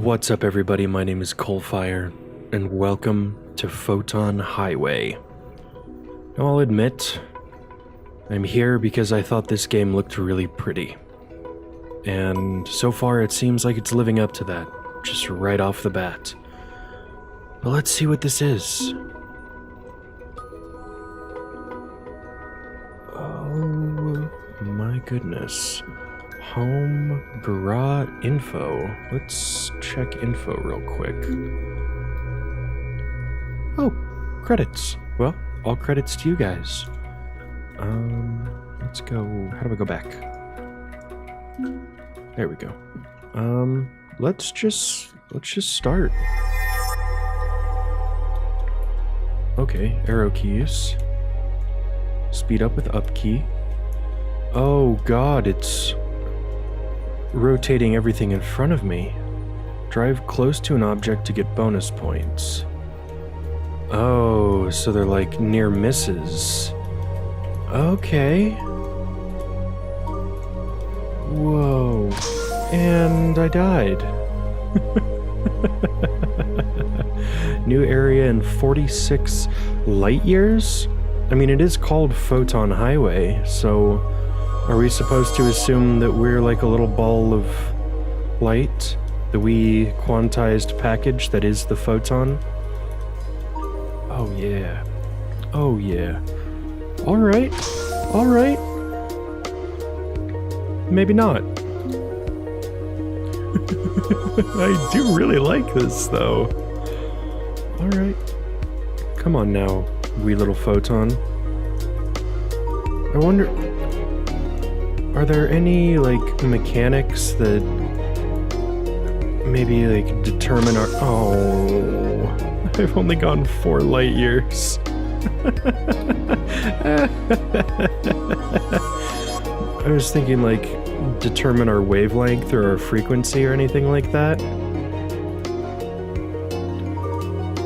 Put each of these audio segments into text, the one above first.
What's up everybody, my name is CoalFire, and welcome to Photon Highway. Now I'll admit, I'm here because I thought this game looked really pretty. And so far it seems like it's living up to that, just right off the bat. But let's see what this is. Oh my goodness. Home, garage, info. Let's check info real quick. Oh, credits. Well, all credits to you guys. Let's go. How do I go back? There we go. Let's just start. Okay, arrow keys. Speed up with up key. Oh god, it's rotating everything in front of me. Drive close to an object to get bonus points. Oh, so they're like near misses. Okay. Whoa. And I died. New area in 46 light years? I mean, it is called Photon Highway, so are we supposed to assume that we're like a little ball of light? The wee quantized package that is the photon? Oh yeah. Oh yeah. Alright. Alright. Maybe not. I do really like this though. Alright. Come on now, wee little photon. I wonder... are there any, like, mechanics that maybe, like, determine our... Oh, I've only gone 4 light years. I was thinking, like, determine our wavelength or our frequency or anything like that.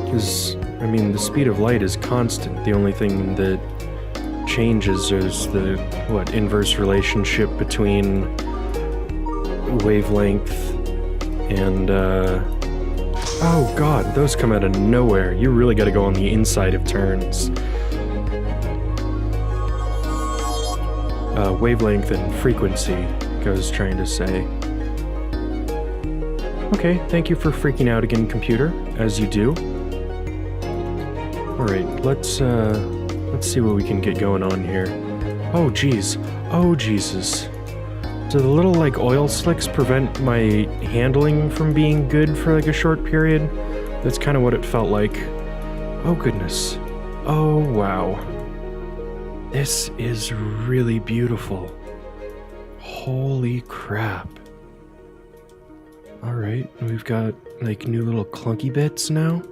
Because, I mean, the speed of light is constant. The only thing that changes is the inverse relationship between wavelength and oh god, those come out of nowhere. You really got to go on the inside of turns. Wavelength and frequency, I was trying to say. Okay, thank you for freaking out again, computer, as you do. Alright, let's see what we can get going on here. Oh, geez. Oh, Jesus. Do the little, like, oil slicks prevent my handling from being good for, like, a short period? That's kind of what it felt like. Oh, goodness. Oh, wow. This is really beautiful. Holy crap. Alright, we've got, like, new little clunky bits now.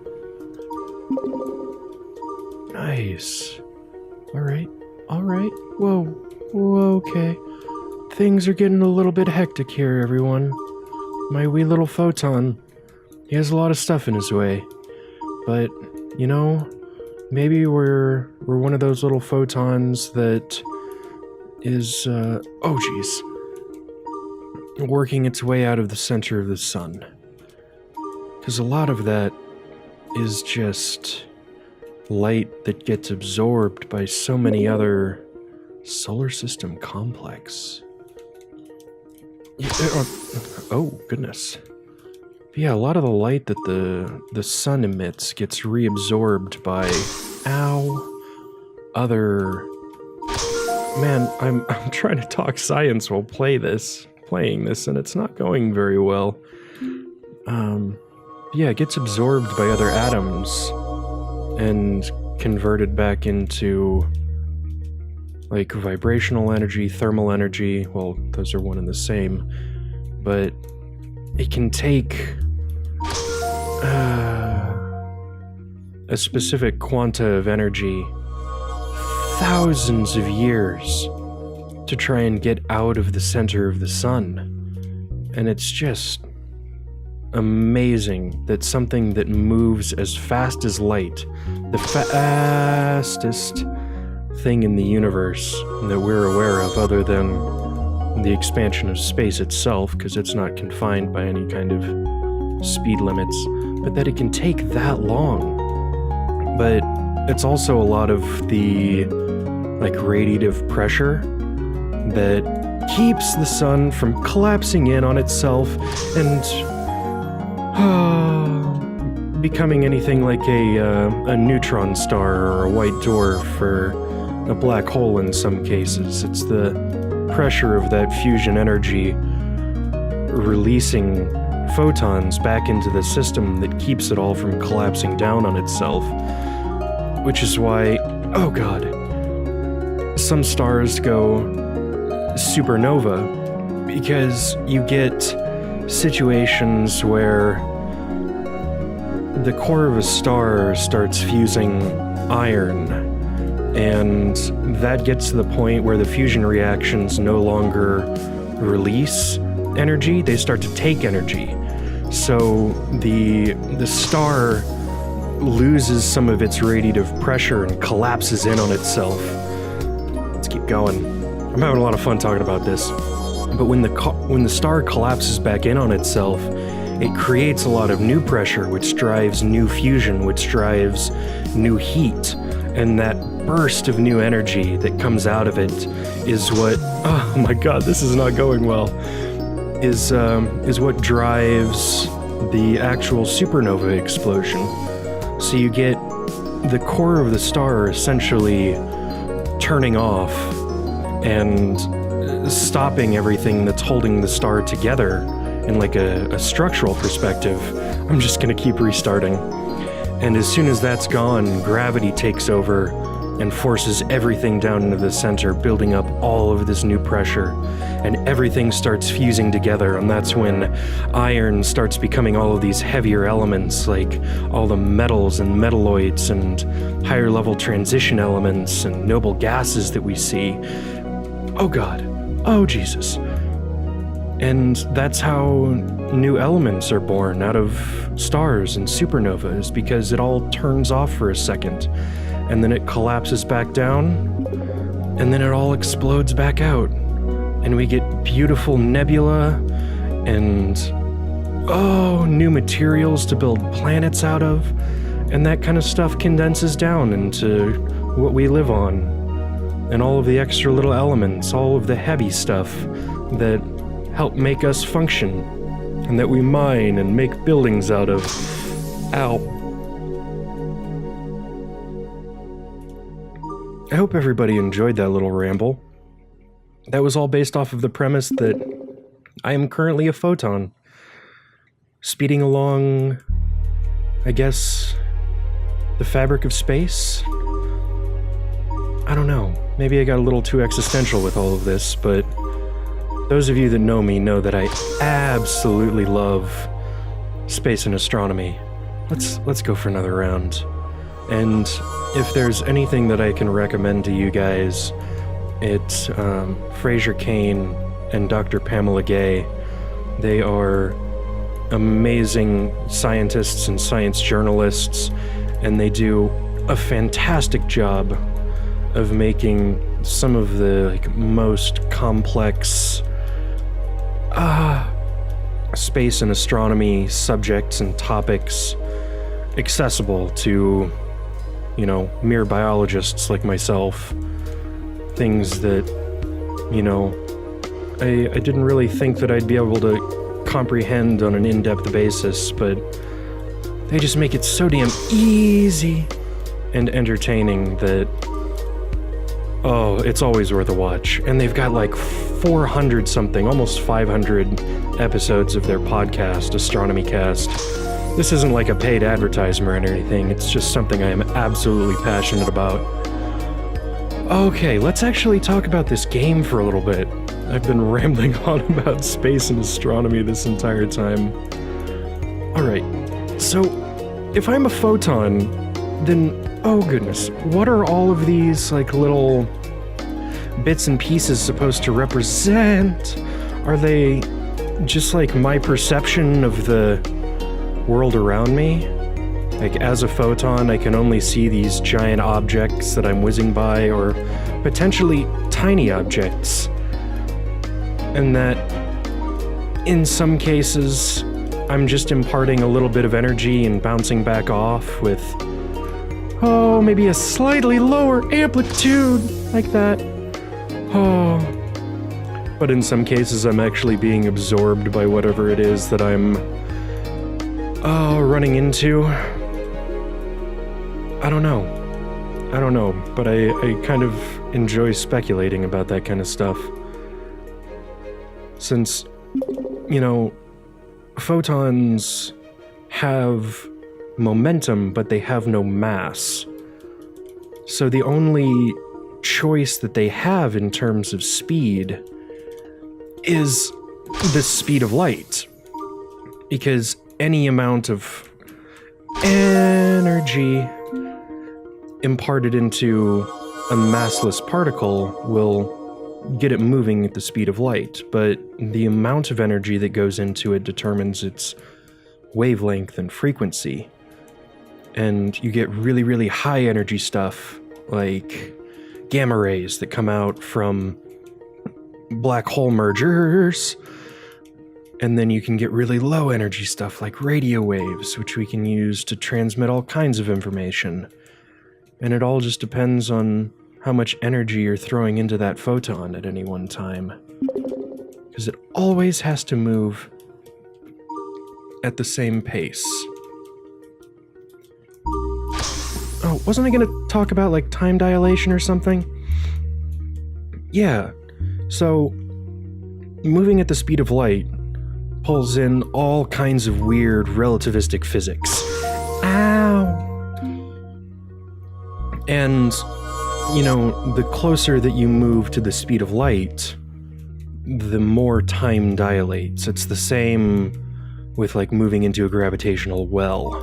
Nice. Alright, alright. Whoa, whoa, okay. Things are getting a little bit hectic here, everyone. My wee little photon, he has a lot of stuff in his way. But, you know, maybe we're one of those little photons that is, oh geez, working its way out of the center of the sun. Because a lot of that is just light that gets absorbed by so many other solar system complex. Yeah, oh, goodness. But yeah, a lot of the light that the sun emits gets reabsorbed by other... Man, I'm trying to talk science while playing this, and it's not going very well. Yeah, it gets absorbed by other atoms and converted back into, like, vibrational energy, thermal energy. Well, those are one and the same. But it can take a specific quanta of energy thousands of years to try and get out of the center of the sun. And it's just amazing that something that moves as fast as light, the fastest thing in the universe that we're aware of other than the expansion of space itself, because it's not confined by any kind of speed limits, but that it can take that long. But it's also a lot of the, like, radiative pressure that keeps the sun from collapsing in on itself and becoming anything like a neutron star or a white dwarf or a black hole in some cases. It's the pressure of that fusion energy releasing photons back into the system that keeps it all from collapsing down on itself. Which is why, oh god, some stars go supernova, because you get situations where the core of a star starts fusing iron, and that gets to the point where the fusion reactions no longer release energy, they start to take energy. So the star loses some of its radiative pressure and collapses in on itself. Let's keep going. I'm having a lot of fun talking about this. But when the star collapses back in on itself, it creates a lot of new pressure, which drives new fusion, which drives new heat. And that burst of new energy that comes out of it is what, oh my god, this is not going well, is what drives the actual supernova explosion. So you get the core of the star essentially turning off and stopping everything that's holding the star together in like a structural perspective. I'm just gonna keep restarting. And as soon as that's gone, gravity takes over and forces everything down into the center, building up all of this new pressure. And everything starts fusing together, and that's when iron starts becoming all of these heavier elements, like all the metals and metalloids and higher level transition elements and noble gases that we see. Oh god. Oh Jesus. And that's how new elements are born out of stars and supernovas, because it all turns off for a second, and then it collapses back down, and then it all explodes back out. And we get beautiful nebula and, new materials to build planets out of, and that kind of stuff condenses down into what we live on. And all of the extra little elements, all of the heavy stuff that help make us function, and that we mine and make buildings out of. Ow. I hope everybody enjoyed that little ramble. That was all based off of the premise that I am currently a photon, speeding along, I guess, the fabric of space? I don't know. Maybe I got a little too existential with all of this, but those of you that know me know that I absolutely love space and astronomy. Let's go for another round. And if there's anything that I can recommend to you guys, it's Fraser Cain and Dr. Pamela Gay. They are amazing scientists and science journalists, and they do a fantastic job of making some of the most complex space and astronomy subjects and topics accessible to, mere biologists like myself. Things that, I didn't really think that I'd be able to comprehend on an in-depth basis, but they just make it so damn easy and entertaining that, it's always worth a watch. And they've got like 400 something, almost 500 episodes of their podcast, Astronomy Cast. This isn't like a paid advertisement or anything, it's just something I am absolutely passionate about. Okay, let's actually talk about this game for a little bit. I've been rambling on about space and astronomy this entire time. Alright, so if I'm a photon, then, oh goodness, what are all of these, little bits and pieces supposed to represent? Are they just my perception of the world around me? As a photon, I can only see these giant objects that I'm whizzing by, or potentially tiny objects. And that, in some cases, I'm just imparting a little bit of energy and bouncing back off with, oh, maybe a slightly lower amplitude, like that. Oh. But in some cases, I'm actually being absorbed by whatever it is that I'm running into. I don't know, but I kind of enjoy speculating about that kind of stuff. Since, you know, photons have momentum, but they have no mass. So the only choice that they have in terms of speed is the speed of light. Because any amount of energy imparted into a massless particle will get it moving at the speed of light, but the amount of energy that goes into it determines its wavelength and frequency. And you get really, really high energy stuff, like gamma rays that come out from black hole mergers. And then you can get really low energy stuff like radio waves, which we can use to transmit all kinds of information. And it all just depends on how much energy you're throwing into that photon at any one time. Because it always has to move at the same pace. Oh, wasn't I gonna talk about, like, time dilation or something? Yeah. So, moving at the speed of light pulls in all kinds of weird relativistic physics. Ow! And, you know, the closer that you move to the speed of light, the more time dilates. It's the same with, like, moving into a gravitational well.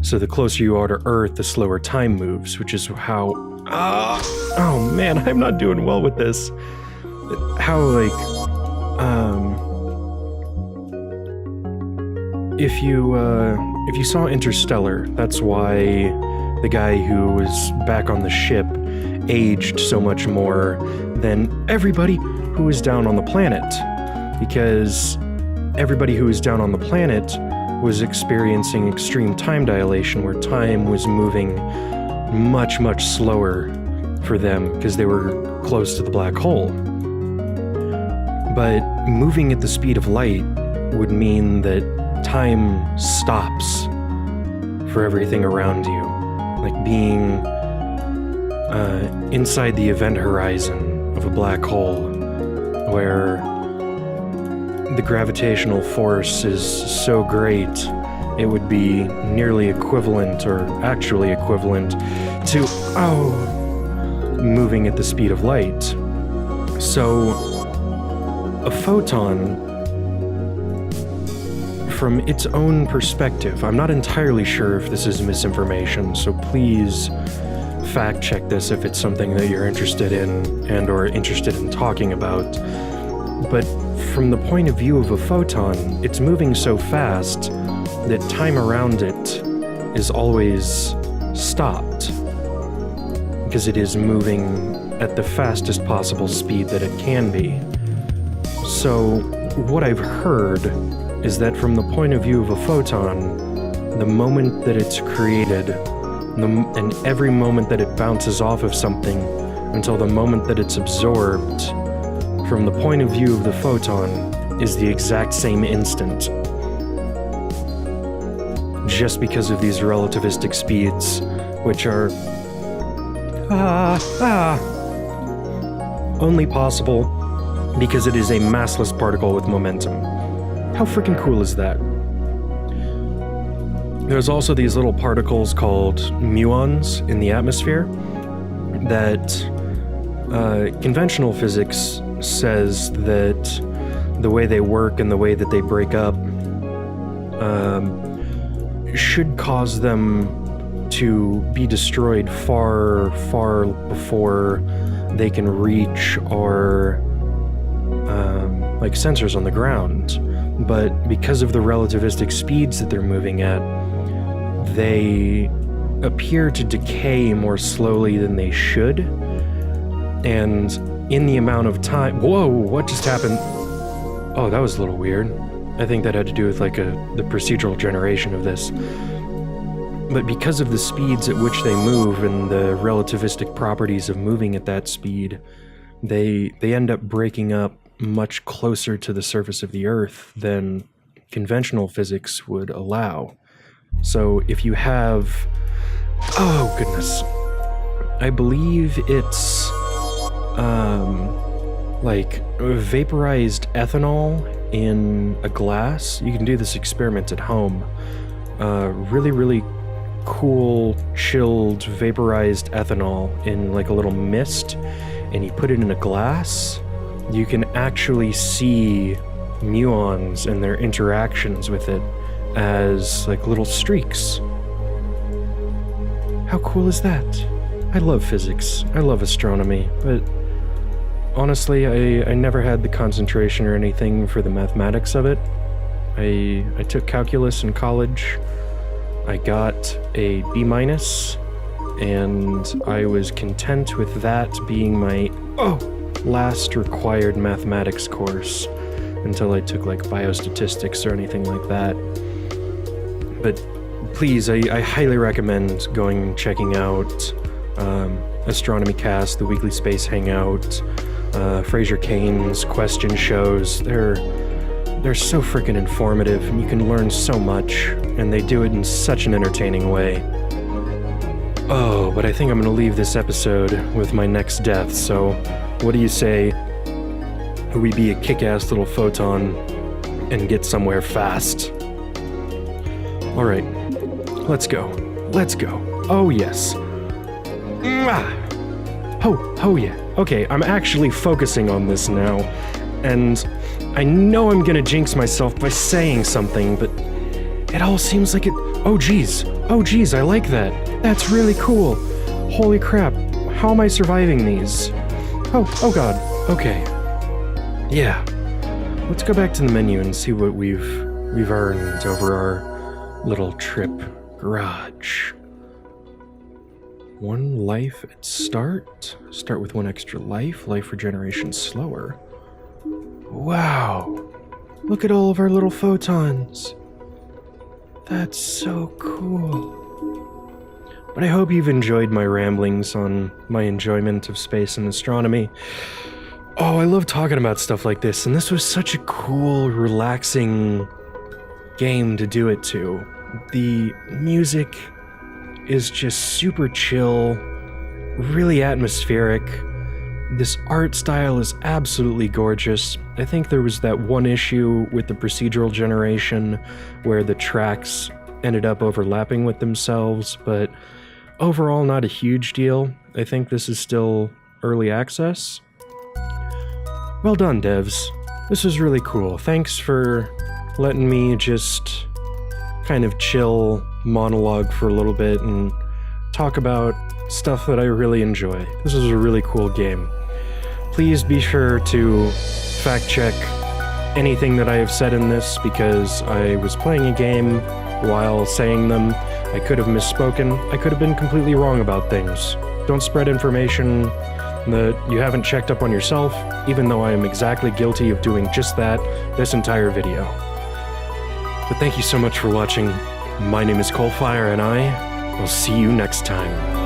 So the closer you are to Earth, the slower time moves, which is how... oh man, I'm not doing well with this. How, like... If you saw Interstellar, that's why the guy who was back on the ship aged so much more than everybody who was down on the planet. Because everybody who was down on the planet was experiencing extreme time dilation, where time was moving much, much slower for them because they were close to the black hole. But moving at the speed of light would mean that time stops for everything around you. Like being inside the event horizon of a black hole, where the gravitational force is so great, it would be nearly equivalent, or actually equivalent, to, moving at the speed of light. So, a photon, from its own perspective, I'm not entirely sure if this is misinformation, so please fact check this if it's something that you're interested in and or interested in talking about. But from the point of view of a photon, it's moving so fast that time around it is always stopped, because it is moving at the fastest possible speed that it can be. So what I've heard is that from the point of view of a photon, the moment that it's created, and every moment that it bounces off of something until the moment that it's absorbed, from the point of view of the photon, is the exact same instant. Just because of these relativistic speeds, which are only possible because it is a massless particle with momentum. How freaking cool is that? There's also these little particles called muons in the atmosphere that conventional physics says that the way they work and the way that they break up should cause them to be destroyed far, far before they can reach our like sensors on the ground. But because of the relativistic speeds that they're moving at, they appear to decay more slowly than they should. And in the amount of time... Whoa, what just happened? Oh, that was a little weird. I think that had to do with like the procedural generation of this. But because of the speeds at which they move and the relativistic properties of moving at that speed, they end up breaking up much closer to the surface of the Earth than conventional physics would allow. So if you have... Oh, goodness. I believe it's... like vaporized ethanol in a glass. You can do this experiment at home. Really cool, chilled, vaporized ethanol in like a little mist, and you put it in a glass. You can actually see muons and their interactions with it as like little streaks. How cool is that? I love physics. I love astronomy, but honestly, I never had the concentration or anything for the mathematics of it. I took calculus in college. I got a B-, and I was content with that being my last required mathematics course until I took like biostatistics or anything like that. But please, I highly recommend going and checking out Astronomy Cast, the Weekly Space Hangout, Fraser Cain's question shows. They're so freaking informative, and you can learn so much, and they do it in such an entertaining way. Oh, but I think I'm gonna leave this episode with my next death, so what do you say we be a kick-ass little photon and get somewhere fast? Alright, let's go. Let's go. Oh, yes. Oh yeah. Okay, I'm actually focusing on this now, and I know I'm gonna jinx myself by saying something, but it all seems like it... Oh geez, I like that. That's really cool. Holy crap, how am I surviving these? Oh god, okay. Yeah, let's go back to the menu and see what we've earned over our little trip. Garage. 1 life at start. Start with 1 extra life. Life regeneration slower. Wow. Look at all of our little photons. That's so cool. But I hope you've enjoyed my ramblings on my enjoyment of space and astronomy. Oh, I love talking about stuff like this, and this was such a cool, relaxing game to do it to. The music is just super chill, really atmospheric. This art style is absolutely gorgeous. I think there was that one issue with the procedural generation where the tracks ended up overlapping with themselves, but overall not a huge deal. I think this is still early access. Well done, devs. This was really cool. Thanks for letting me just kind of chill, monologue for a little bit, and talk about stuff that I really enjoy. This is a really cool game. Please be sure to fact check anything that I have said in this, because I was playing a game while saying them. I could have misspoken. I could have been completely wrong about things. Don't spread information that you haven't checked up on yourself, even though I am exactly guilty of doing just that this entire video. But thank you so much for watching. My name is CoalFire, and I will see you next time.